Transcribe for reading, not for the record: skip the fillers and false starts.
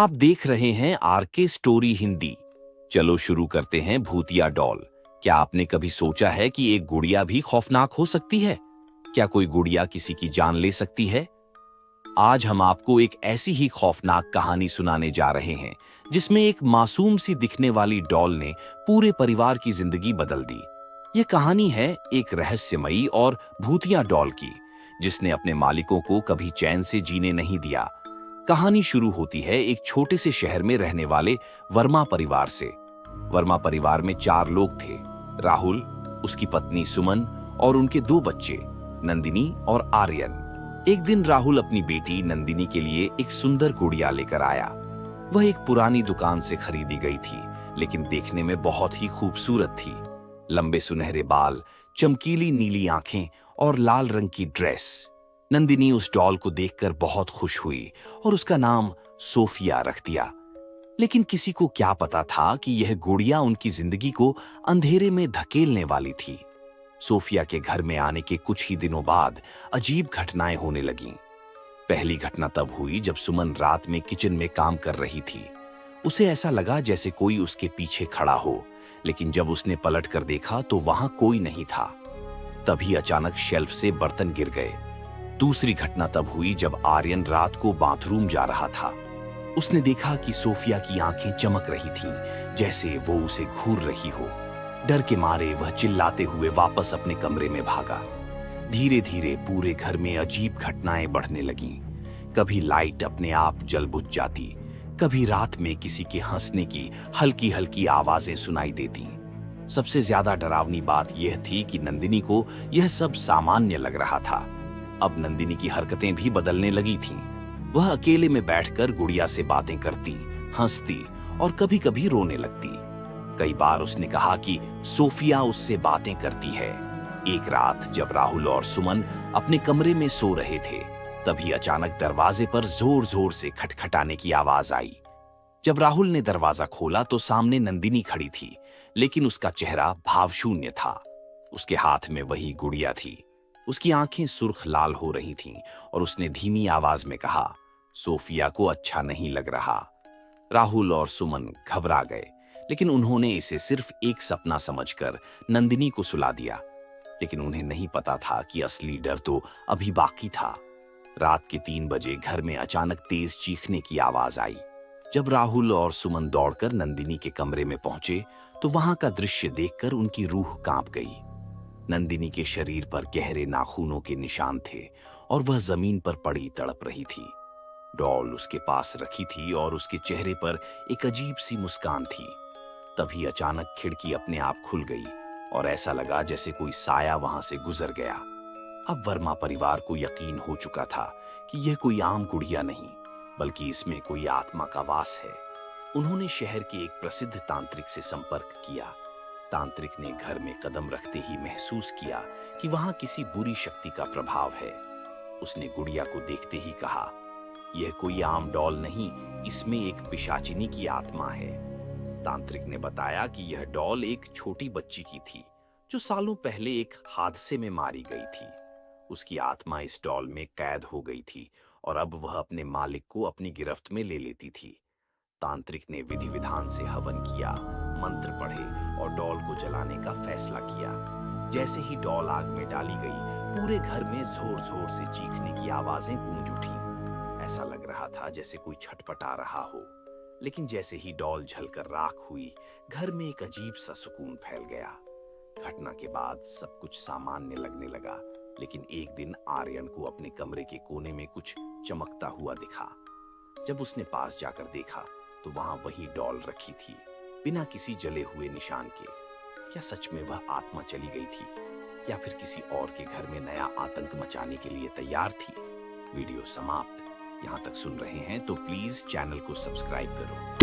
आप देख रहे हैं आरके स्टोरी हिंदी। चलो शुरू करते हैं भूतिया डॉल। क्या आपने कभी सोचा है कि एक गुड़िया भी खौफनाक हो सकती है? क्या कोई गुड़िया किसी की जान ले सकती है? आज हम आपको एक ऐसी ही खौफनाक कहानी सुनाने जा रहे हैं जिसमें एक मासूम सी दिखने वाली डॉल ने पूरे परिवार की जिंदगी बदल दी। यह कहानी है एक रहस्यमयी और भूतिया डॉल की, जिसने अपने मालिकों को कभी चैन से जीने नहीं दिया। कहानी शुरू होती है एक छोटे से शहर में रहने वाले वर्मा परिवार से। वर्मा परिवार में 4 लोग थे, राहुल, उसकी पत्नी सुमन और उनके 2 बच्चे, नंदिनी और आर्यन। एक दिन राहुल अपनी बेटी नंदिनी के लिए एक सुंदर गुड़िया लेकर आया। वह एक पुरानी दुकान से खरीदी गई थी, लेकिन देखने में बहुत ही खूबसूरत थी। लंबे सुनहरे बाल, चमकीली नीली आंखें और लाल रंग की ड्रेस। नंदिनी उस डॉल को देखकर बहुत खुश हुई और उसका नाम सोफिया रख दिया। लेकिन किसी को क्या पता था कि यह गुड़िया उनकी जिंदगी को अंधेरे में धकेलने वाली थी। सोफिया के घर में आने के कुछ ही दिनों बाद अजीब घटनाएं होने लगीं। पहली घटना तब हुई जब सुमन रात में किचन में काम कर रही थी। उसे ऐसा लगा जैसे कोई उसके पीछे खड़ा हो, लेकिन जब उसने पलट कर देखा तो वहां कोई नहीं था। तभी अचानक शेल्फ से बर्तन गिर गए। दूसरी घटना तब हुई जब आर्यन रात को बाथरूम जा रहा था। उसने देखा कि सोफिया की आंखें चमक रही थीं, जैसे वो उसे घूर रही हो। डर के मारे वह चिल्लाते हुए वापस अपने कमरे में भागा। धीरे धीरे पूरे घर में अजीब घटनाएं बढ़ने लगीं। कभी लाइट अपने आप जल बुझ जाती, कभी रात में किसी के हंसने की हल्की हल्की आवाजें सुनाई देती। सबसे ज्यादा डरावनी बात यह थी कि नंदिनी को यह सब सामान्य लग रहा था। अब नंदिनी की हरकतें भी बदलने लगी थीं। वह अकेले में बैठकर गुड़िया से बातें करती, हंसती और कभी-कभी रोने लगती। कई बार उसने कहा कि सोफिया उससे बातें करती है। एक रात जब राहुल और सुमन अपने कमरे में सो रहे थे, तभी अचानक दरवाजे पर जोर-जोर से खटखटाने की आवाज आई। जब राहुल ने दरवाजा खोला तो सामने नंदिनी खड़ी थी, लेकिन उसका चेहरा भावशून्य था। उसके हाथ में वही गुड़िया थी। उसकी आंखें सुर्ख लाल हो रही थीं और उसने धीमी आवाज में कहा, सोफिया को अच्छा नहीं लग रहा। राहुल और सुमन घबरा गए, लेकिन उन्होंने इसे सिर्फ एक सपना समझकर नंदिनी को सुला दिया। लेकिन उन्हें नहीं पता था कि असली डर तो अभी बाकी था। रात के 3 बजे घर में अचानक तेज चीखने की आवाज आई। जब राहुल और सुमन दौड़कर नंदिनी के कमरे में पहुंचे तो वहां का दृश्य देखकर उनकी रूह कांप गई। नंदिनी के शरीर पर गहरे नाखूनों के निशान थे और वह जमीन पर पड़ी तड़प रही थी। डॉल उसके पास रखी थी और उसके चेहरे पर एक अजीब सी मुस्कान थी। तभी अचानक खिड़की अपने आप खुल गई और ऐसा लगा जैसे कोई साया वहां से गुजर गया। अब वर्मा परिवार को यकीन हो चुका था कि यह कोई आम गुड़िया नहीं, बल्कि इसमें कोई आत्मा का वास है। उन्होंने शहर के एक प्रसिद्ध तांत्रिक से संपर्क किया। तांत्रिक ने घर में कदम रखते ही महसूस किया कि वहां किसी बुरी शक्ति का प्रभाव है। उसने गुड़िया को देखते ही कहा, यह कोई आम डॉल नहीं, इसमें एक पिशाचिनी की आत्मा है। तांत्रिक ने बताया कि यह डॉल एक छोटी बच्ची की थी जो सालों पहले एक हादसे में मारी गई थी। उसकी आत्मा इस डॉल में कैद हो गई थी और अब वह अपने मालिक को अपनी गिरफ्त में ले लेती थी। तांत्रिक ने विधि विधान से हवन किया, मंत्र पढ़े और डॉल को जलाने का फैसला किया। जैसे ही डॉल आग में डाली गई, पूरे घर में जोर जोर से चीखने की आवाजें गूंज उठी। ऐसा लग रहा था जैसे कोई छटपटा रहा हो। लेकिन जैसे ही डॉल जलकर राख हुई, घर में एक अजीब सा सुकून फैल गया। घटना के बाद सब कुछ सामान्य लगने लगा, लेकिन एक दिन आर्यन को अपने कमरे के कोने में कुछ चमकता हुआ दिखा। जब उसने पास जाकर देखा तो वहां वही डॉल रखी थी, बिना किसी जले हुए निशान के। क्या सच में वह आत्मा चली गई थी, या फिर किसी और के घर में नया आतंक मचाने के लिए तैयार थी? वीडियो समाप्त। यहां तक सुन रहे हैं तो प्लीज चैनल को सब्सक्राइब करो।